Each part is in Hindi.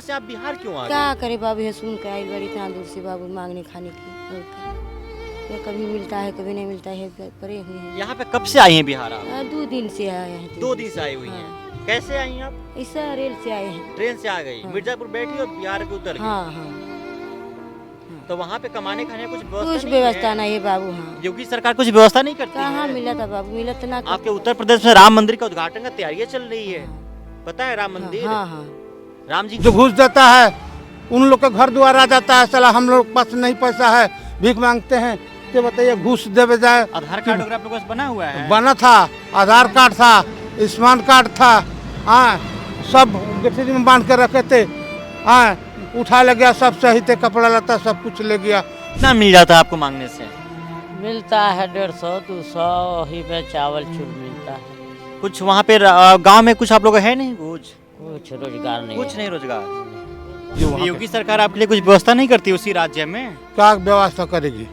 से आप बिहार क्यों आ गए? क्या करे बाबू, ये सुन के आई बड़ी इतना दूर से बाबू मांगने खाने की। और क्या? ये कभी मिलता है कभी नहीं मिलता है, परे हुए हैं। यहाँ पे कब से आई हैं बिहार आप? 2 दिन से आए हैं। 2 दिन से आई हुई हाँ। हैं। कैसे आई हैं आप? ऐसा रेल से आए हैं। ट्रेन से आ गई, हाँ। मिर्जापुर बैठी और बिहार पे उतर गई। हाँ हाँ, तो वहाँ पे कमाने खाने कुछ कुछ व्यवस्था व्यवस्था नहीं है बाबू। हाँ, योगी सरकार कुछ व्यवस्था नहीं करती कहाँ है? मिला था बाबू, मिला तो ना। आपके उत्तर प्रदेश में राम मंदिर का उद्घाटन का तैयारियां चल रही है, पता है? राम मंदिर, हाँ हाँ, राम जी जो घूस देता है उन लोग का घर द्वार आ जाता है। साला हम लोग पास नहीं पैसा है, भीख मांगते हैं। तो बताइए घूस दे जाए। आधार कार्ड वगैरह आप लोगों के पास बना हुआ है? बना था, आधार कार्ड था, आयुष्मान कार्ड था, हाँ सब गठरी में बांध के रखे थे। हाँ उठा ले गया, सब सही थे, कपड़ा लता सब कुछ ले गया। कितना मिल जाता है आपको मांगने से? मिलता है 150 200 ही में चावल चूल मिलता है। कुछ वहाँ पे गांव में कुछ आप लोग है नहीं कुछ रोजगार नहीं कुछ है। नहीं रोजगार। योगी सरकार आपके लिए कुछ व्यवस्था नहीं करती उसी राज्य में? क्या व्यवस्था करेगी?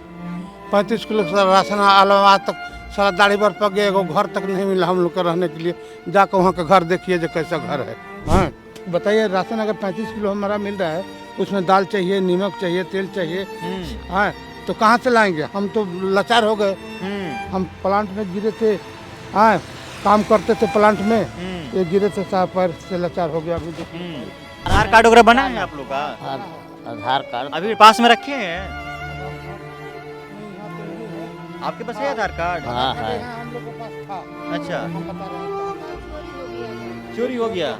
35 किलो का राशन आज तक सारा दाढ़ी पर पक गया, एगो घर तक नहीं मिला हम लोग को रहने के लिए। जाकर वहाँ का घर देखिए जो कैसा घर है। हाँ बताइए, राशन अगर 35 किलो हमारा मिल रहा है, उसमें दाल चाहिए, नमक चाहिए, तेल चाहिए, हाँ तो कहाँ से लाएंगे? हम तो लाचार हो गए। हम प्लांट में गिरे थे, हाँ काम करते थे प्लांट में, ये गिरे थे, साहब पैर से लाचार हो गया। अभी देखिए आधार कार्ड वगैरह बना है आप लोग का? आधार कार्ड अभी पास में रखे हैं? आपके पास है आधार कार्ड? हाँ है। हम लोग के पास था। अच्छा, हम बता रहे हैं। चोरी हो गया?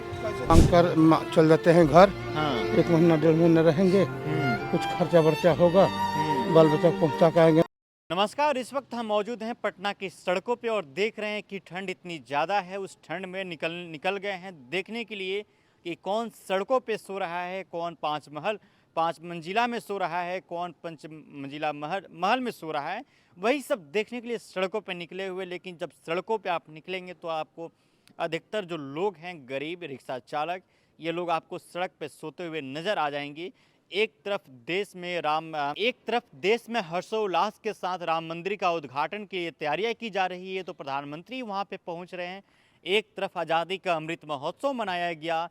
मांग कर चल जाते हैं घर। हाँ। 1 महीना 1.5 महीना रहेंगे, कुछ खर्चा वर्चा होगा, बाल बच्चा पहुँचा के आएंगे। नमस्कार, इस वक्त हम मौजूद हैं पटना की सड़कों पे और देख रहे हैं कि ठंड इतनी ज़्यादा है। उस ठंड में निकल गए हैं देखने के लिए कि कौन सड़कों पे सो रहा है, कौन 5 मंजिला में सो रहा है, कौन 5 मंजिला महल में सो रहा है। वही सब देखने के लिए सड़कों पे निकले हुए। लेकिन जब सड़कों पे आप निकलेंगे तो आपको अधिकतर जो लोग हैं, गरीब रिक्शा चालक, ये लोग आपको सड़क पे सोते हुए नज़र आ जाएंगे। एक तरफ देश में हर्षोल्लास के साथ राम मंदिर का उद्घाटन की तैयारियां की जा रही है, तो प्रधानमंत्री वहां पे पहुंच रहे हैं। एक तरफ आज़ादी का अमृत महोत्सव मनाया गया।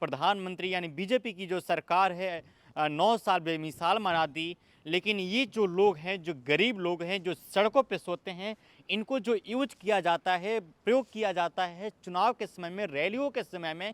प्रधानमंत्री यानी बीजेपी की जो सरकार है 9 साल बेमिसाल मना दी। लेकिन ये जो लोग हैं, जो गरीब लोग हैं, जो सड़कों पे सोते हैं, इनको जो यूज किया जाता है, प्रयोग किया जाता है चुनाव के समय में, रैलियों के समय में,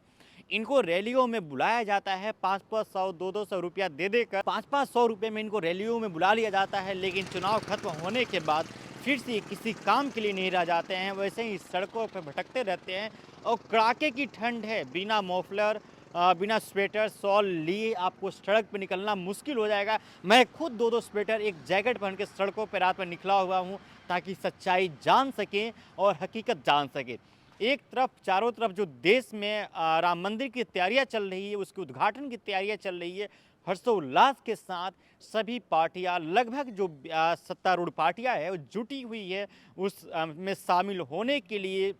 इनको रैलियों में बुलाया जाता है। 500 200 रुपया दे देकर 500 रुपये में इनको रैलियों में बुला लिया जाता है। लेकिन चुनाव खत्म होने के बाद फिर से किसी काम के लिए नहीं रह जाते हैं, वैसे ही सड़कों पर भटकते रहते हैं। और कड़ाके की ठंड है, बिना मफलर बिना स्वेटर शॉल लिए आपको सड़क पर निकलना मुश्किल हो जाएगा। मैं खुद 2 स्वेटर एक जैकेट पहन के सड़कों पर रात में निकला हुआ हूँ ताकि सच्चाई जान सकें और हकीकत जान सकें। एक तरफ चारों तरफ जो देश में राम मंदिर की तैयारियां चल रही है, उसके उद्घाटन की तैयारियां चल रही है, हर्षोल्लास के साथ सभी पार्टियां, लगभग जो सत्तारूढ़ पार्टियां है वो जुटी हुई है उस में शामिल होने के लिए,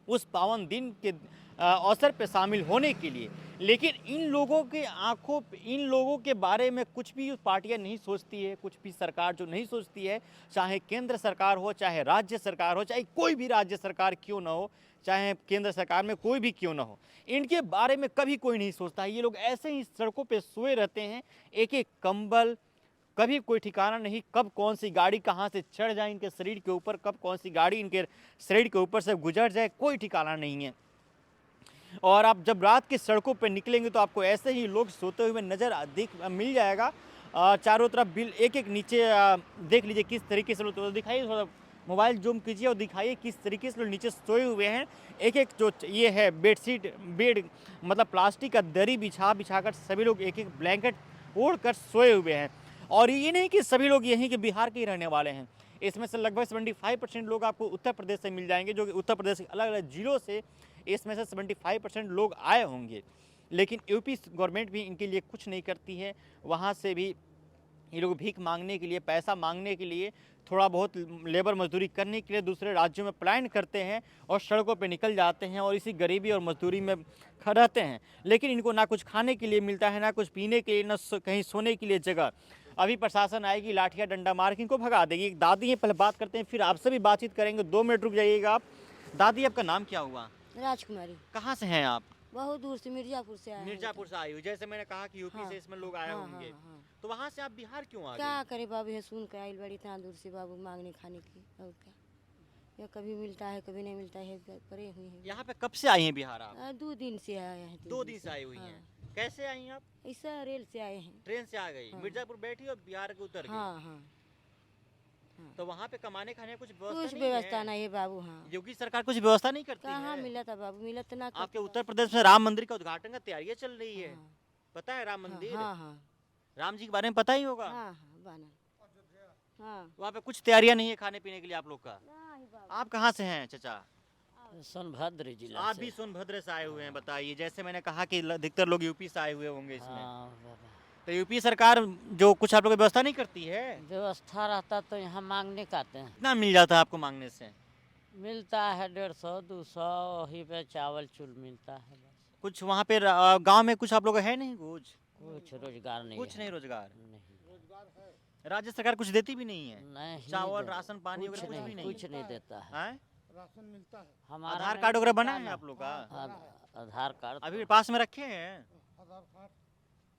उस पावन दिन के अवसर पे शामिल होने के लिए। लेकिन इन लोगों के बारे में कुछ भी पार्टियां नहीं सोचती है, कुछ भी सरकार जो नहीं सोचती है, चाहे केंद्र सरकार हो, चाहे राज्य सरकार हो, चाहे कोई भी राज्य सरकार क्यों ना हो, चाहे केंद्र सरकार में कोई भी क्यों ना हो, इनके बारे में कभी कोई नहीं सोचता है। ये लोग ऐसे ही सड़कों पे सोए रहते हैं, एक एक कंबल, कभी कोई ठिकाना नहीं कब कौन सी गाड़ी कहाँ से चढ़ जाए इनके शरीर के ऊपर, कब कौन सी गाड़ी इनके शरीर के ऊपर से गुजर जाए, कोई ठिकाना नहीं है। और आप जब रात की सड़कों पर निकलेंगे तो आपको ऐसे ही लोग सोते हुए नज़र मिल जाएगा। चारों तरफ बिल एक एक नीचे देख लीजिए किस तरीके से लोग, तो दिखाइए थोड़ा मोबाइल जूम कीजिए और दिखाइए किस तरीके से लोग नीचे सोए हुए हैं। एक एक जो ये है बेड मतलब प्लास्टिक का दरी बिछाकर सभी लोग एक एक ब्लैंकेट ओढ़ कर सोए हुए हैं। और ये नहीं कि सभी लोग यहीं के बिहार के ही रहने वाले हैं, इसमें से लगभग 75% लोग आपको उत्तर प्रदेश से मिल जाएंगे, जो कि उत्तर प्रदेश के अलग अलग जिलों से इसमें से 75% लोग आए होंगे। लेकिन यूपी गवर्नमेंट भी इनके लिए कुछ नहीं करती है। वहाँ से भी ये लोग भीख मांगने के लिए, पैसा मांगने के लिए, थोड़ा बहुत लेबर मजदूरी करने के लिए दूसरे राज्यों में पलायन करते हैं और सड़कों पे निकल जाते हैं और इसी गरीबी और मजदूरी में रहते हैं। लेकिन इनको ना कुछ खाने के लिए मिलता है, ना कुछ पीने के लिए, ना कहीं सोने के लिए जगह। अभी प्रशासन आएगी, लाठियाँ डंडा मार के इनको भगा देगी। एक दादी है, पहले बात करते हैं, फिर आपसे भी बातचीत करेंगे। 2 मिनट रुक जाइएगा आप। दादी, आपका नाम क्या हुआ? राजकुमारी। कहाँ से हैं आप? बहुत दूर से मिर्जापुर से आए हैं। मिर्जापुर से आई हुई, जैसे मैंने कहा कि यूपी हाँ, से इसमें लोग आए हाँ, होंगे, हाँ, हाँ। तो वहाँ से आप बिहार क्यों आ क्या गए? करे बाबू, ये सुन के आई बड़ी इतना दूर से बाबू मांगने खाने की, और क्या। ये कभी मिलता है कभी नहीं मिलता है, परे हुई है। यहाँ पे कब से आई हैं बिहार आप? 2 दिन से आए हैं। 2 दिन से आई हुई हैं। कैसे आई आप? ऐसा रेल से आए हैं। ट्रेन से आ गई, हाँ। मिर्जापुर बैठी और बिहार के उतर गई। हाँ हाँ, तो वहाँ पे कमाने खाने का कुछ व्यवस्था कुछ नहीं व्यवस्था है? नहीं है बाबू। हाँ, योगी सरकार कुछ व्यवस्था नहीं करती कहाँ है? मिला था बाबू, मिला तो ना आपके करता। उत्तर प्रदेश में राम मंदिर का उद्घाटन का तैयारियां चल रही है, हाँ, पता है? राम मंदिर, हाँ हाँ राम जी के बारे में पता ही होगा। हाँ हाँ बना। हाँ वहाँ पे कुछ तैयारियां नहीं है खाने पीने के लिए आप लोग का। नहीं बाबू। आप कहाँ से हैं चाचा? सोनभद्र जिला आप से। भी सोनभद्र से आए हुए हैं, बताइए। जैसे मैंने कहा कि अधिकतर लोग यूपी से आए हुए होंगे इसमें, हाँ बाबा, तो यूपी सरकार जो कुछ आप लोग की व्यवस्था नहीं करती है? व्यवस्था रहता तो यहाँ मांगने का आते हैं। कितना मिल जाता है आपको मांगने से? मिलता है 150 200, वही पे चावल चूल मिलता है बस। कुछ वहाँ पे गांव में कुछ आप लोग है नहीं कुछ? कुछ रोजगार नहीं कुछ है। नहीं रोजगार? नहीं, राज्य सरकार कुछ देती भी नहीं है? नहीं चावल, दे- राशन पानी वगैरह कुछ भी नहीं? कुछ नहीं देता है। हैं? राशन मिलता है, हमारा आधार नहीं कार्ड वगैरह मिलता बना है ना। आप लोग का? आधार कार्ड अभी पास में रखे हैं? आधार कार्ड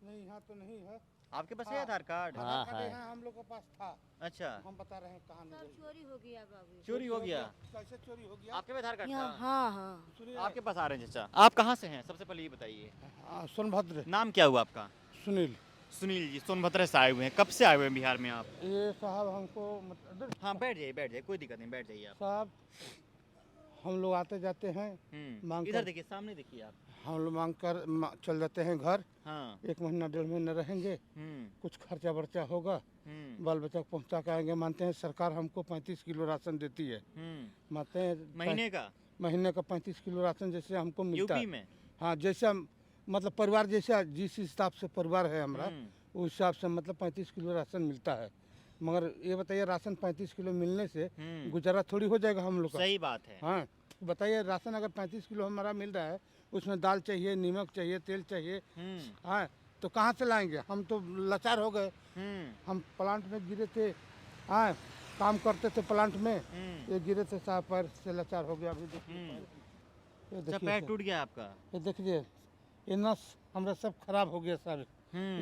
नहीं, यहाँ तो नहीं है। आपके पास है आधार कार्ड? हाँ, आधार कार्ड है। यहाँ हम लोग के पास था, अच्छा, हम बता रहे हैं कहाँ नहीं सब चोरी हो गया बाबू। चोरी हो गया? कैसे चोरी हो गया? आपके भी आधार कार्ड यहाँ था? हाँ हाँ, सुनिए, आपके पास आ रहे हैं चाचा। आप कहाँ से हैं सबसे पहले ये बताइए? सोनभद्र। नाम क्या हुआ आपका? सुनील, सुनील जी, सोनभद्र से आए हुए हैं। कब से आए हुए हैं बिहार में आप? ये साहब हमको मतलब हाँ बैठ जाइए, कोई दिक्कत नहीं, बैठ जाइए आप। साहब हम लोग आते जाते हैं, मांग इधर कर- देखिए, सामने देखिए आप। हम लोग मांग कर चल जाते हैं घर। हाँ। 1 महीना 1.5 महीना रहेंगे, कुछ खर्चा वर्चा होगा, बाल बच्चा को पहुँचा के आएंगे। मानते हैं सरकार हमको 35 किलो राशन देती है, मानते हैं महीने का? महीने का 35 किलो राशन जैसे हमको मिलता यूपी है। में? हाँ, जैसा मतलब परिवार जैसा जिस हिसाब से परिवार है हमारा, हम्म। उस हिसाब से मतलब 35 किलो राशन मिलता है। मगर ये बताइए, राशन 35 किलो मिलने से गुजारा थोड़ी हो जाएगा हम लोग का? सही बात है। हाँ, बताइए, राशन अगर 35 किलो हमारा मिल रहा है, उसमें दाल चाहिए, नमक चाहिए, तेल चाहिए, हाँ, तो कहाँ से लाएंगे? हम तो लाचार हो गए। हम प्लांट में गिरे थे, हाँ, काम करते थे प्लांट में, ये गिरे थे साहब, पैर से लाचार हो गया। अभी देखिए, ये अच्छा, देखिए पैर सर, टूट गया आपका? ये देखिए, ये नस हमारा सब खराब हो गया सर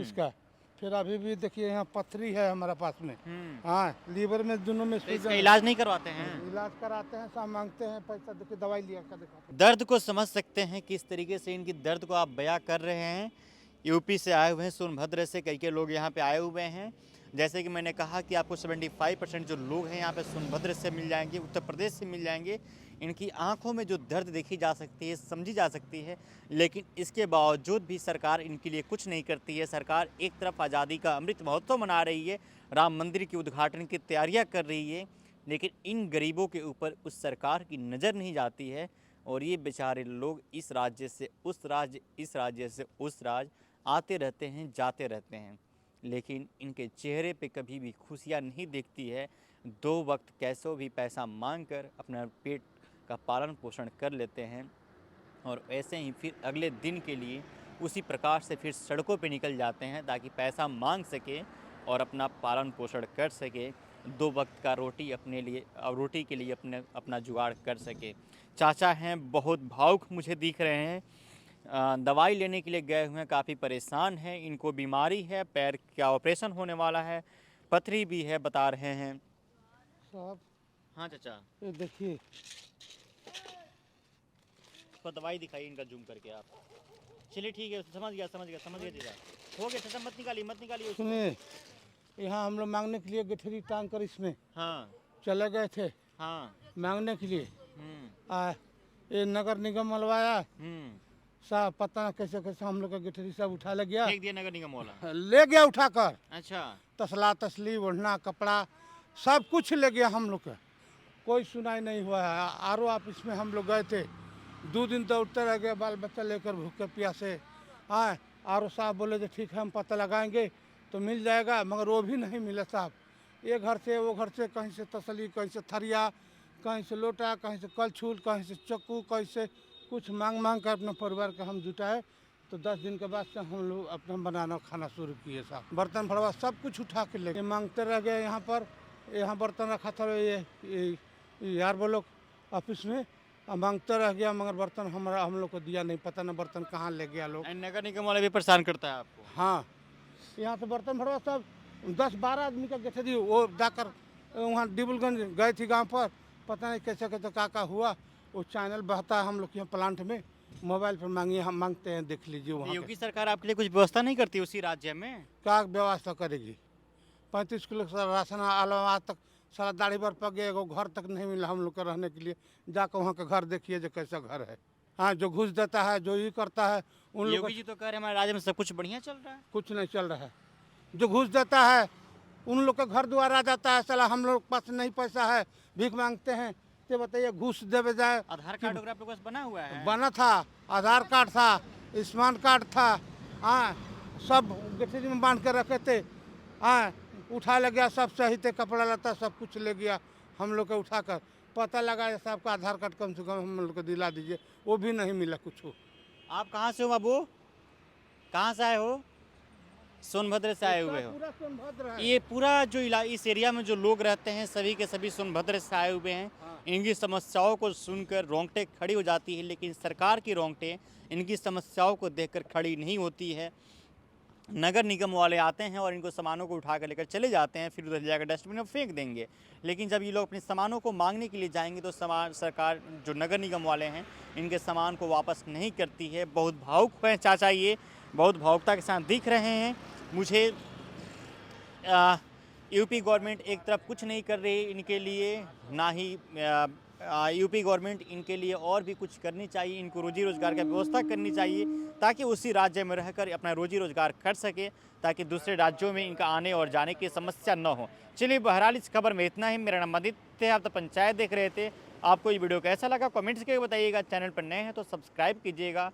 इसका। फिर अभी भी देखिए यहाँ पथरी है हमारा पास में, हाँ, लीवर में दोनों में तो इसका सूजन है। इलाज नहीं करवाते हैं? इलाज कराते हैं, सब मांगते हैं पैसा, देखिए दवाई लिया कर दिखाते हैं। दर्द को समझ सकते हैं किस तरीके से इनकी दर्द को आप बयां कर रहे हैं। यूपी से आए हुए हैं, सोनभद्र से कई लोग यहाँ पे आए हुए हैं। जैसे कि मैंने कहा कि आपको 75% जो लोग हैं यहाँ पे सोनभद्र से मिल जाएंगे, उत्तर प्रदेश से मिल जाएंगे। इनकी आंखों में जो दर्द देखी जा सकती है, समझी जा सकती है, लेकिन इसके बावजूद भी सरकार इनके लिए कुछ नहीं करती है। सरकार एक तरफ आज़ादी का अमृत महोत्सव मना रही है, राम मंदिर के उद्घाटन की तैयारियां कर रही है, लेकिन इन गरीबों के ऊपर उस सरकार की नज़र नहीं जाती है। और ये बेचारे लोग इस राज्य से उस राज्य, इस राज्य से उस राज्य आते रहते हैं, जाते रहते हैं, लेकिन इनके चेहरे पे कभी भी खुशियाँ नहीं दिखती है। 2 वक्त कैसों भी पैसा मांगकर अपना पेट का पालन पोषण कर लेते हैं, और ऐसे ही फिर अगले दिन के लिए उसी प्रकार से फिर सड़कों पे निकल जाते हैं ताकि पैसा मांग सके और अपना पालन पोषण कर सके, 2 वक्त का रोटी अपने लिए, रोटी के लिए अपना जुगाड़ कर सके। चाचा हैं, बहुत भावुक मुझे दिख रहे हैं। दवाई लेने के लिए गए हुए हैं, काफ़ी परेशान हैं, इनको बीमारी है, पैर का ऑपरेशन होने वाला है, पथरी भी है बता रहे हैं। साहब हाँ चाचा, ये देखिए, तो दवाई दिखाइए इनका जूम करके आप। चलिए ठीक है, समझ गया चाचा, हो गया चाचा, मत निकालिए उसको। सुनिए, यहाँ हम लोग मांगने के लिए गठरी टांग कर इसमें हाँ चले गए थे हाँ। मांगने के लिए। ये नगर निगम मलवाया साहब, पता ना कैसे कैसे हम लोग का गठरी सब उठा ले गया, फेंक दिया नगर निगम वाला? ले गया उठाकर। अच्छा, तसला तसली, ओढ़ना, कपड़ा, सब कुछ ले गया हम लोग का। कोई सुनाई नहीं हुआ है। आरओ ऑफिस में हम लोग गए थे, 2 दिन दौड़ते रह गए, बाल बच्चा लेकर भूखे प्यासे। हाँ, आरओ साहब बोले थे ठीक है हम पता लगाएंगे तो मिल जाएगा, मगर वो भी नहीं मिला साहब। ये घर से वो घर से, कहीं से तसली, कहीं से थरिया, कहीं से लोटा, कहीं से कलछुल, कहीं से चक्कू, कहीं से कुछ मांग मांग कर अपने परिवार का हम जुटाए। तो 10 दिन के बाद से हम लोग अपना बनाना खाना शुरू किए साहब। बर्तन भरवा सब कुछ उठा के ले गए, मांगते रह गए। यहाँ पर यहाँ बर्तन रखा था ये यार वो लोग ऑफिस में, अब मांगते रह गया मगर बर्तन हम लोग को दिया नहीं, पता न बर्तन कहाँ ले गया लोग। नगर निगम वाले भी परेशान करता है आपको? हाँ, यहाँ से बर्तन भरवा सब 10-12 आदमी का गठे दी, वो जाकर वहाँ डिबुलगंज गए थी गांव पर, पता नहीं कैसे कैसे का हुआ। वो चैनल बहता है हम लोग के यहाँ प्लांट में, मोबाइल पर मांगिए, हम मांगते हैं, देख लीजिए वहाँ योगी सरकार आपके लिए कुछ व्यवस्था नहीं करती उसी राज्य में? क्या व्यवस्था करेगी। 35 किलो का राशन आज तक सारा दाढ़ी भर पक गया, एगो घर तक नहीं मिला हम लोग को रहने के लिए। जाकर वहाँ का घर देखिए जो कैसा घर है। हाँ, जो घुस देता है, जो ये करता है, उन लोग योगी जी तो कह रहे हैं हमारे राज्य में सब कुछ बढ़िया चल रहा है। कुछ नहीं चल रहा है। जो घुस देता है उन लोग का घर द्वार आ जाता है, साला हम लोग पास नहीं पैसा है, भीख मांगते हैं। तो बताइए घूस दे बजाय आधार कार्ड वगैरह आप लोगों के पास बना हुआ है? बना था, आधार कार्ड था, आयुष्मान कार्ड था, हाँ सब गठरी में बांध के रखे थे। हाँ, उठा ले गया, सब सही थे, कपड़ा लता सब कुछ ले गया हम लोग को उठाकर। पता लगा साहब का आधार कार्ड कम से कम हम लोग को दिला दीजिए, वो भी नहीं मिला कुछ। आप कहाँ से हो बाबू? कहाँ से आए हो? सोनभद्र से आए हुए हो? पूरा सोनभद्र है। ये पूरा जो इस एरिया में जो लोग रहते हैं सभी के सभी सोनभद्र से आए हुए हैं। इनकी समस्याओं को सुनकर रोंगटे खड़ी हो जाती है, लेकिन सरकार की रोंगटे इनकी समस्याओं को देखकर खड़ी नहीं होती है। नगर निगम वाले आते हैं और इनको सामानों को उठा कर लेकर चले जाते हैं, फिर उधर जाकर डस्टबिन में फेंक देंगे। लेकिन जब ये लोग अपने सामानों को मांगने के लिए जाएंगे तो सरकार जो नगर निगम वाले हैं इनके सामान को वापस नहीं करती है। बहुत भावुक हैं चाचा, ये बहुत भावुकता के साथ दिख रहे हैं मुझे। यूपी गवर्नमेंट एक तरफ कुछ नहीं कर रही इनके लिए, ना ही यूपी गवर्नमेंट इनके लिए और भी कुछ करनी चाहिए। इनको रोजी रोजगार की व्यवस्था करनी चाहिए ताकि उसी राज्य में रहकर अपना रोजी रोजगार कर सके, ताकि दूसरे राज्यों में इनका आने और जाने की समस्या न हो। चलिए, बहरहाल इस खबर में इतना ही। मेरा नाम आदित्य है, आप तो पंचायत देख रहे थे। आपको ये वीडियो कैसा लगा कमेंट्स करके बताइएगा। चैनल पर नए हैं तो सब्सक्राइब कीजिएगा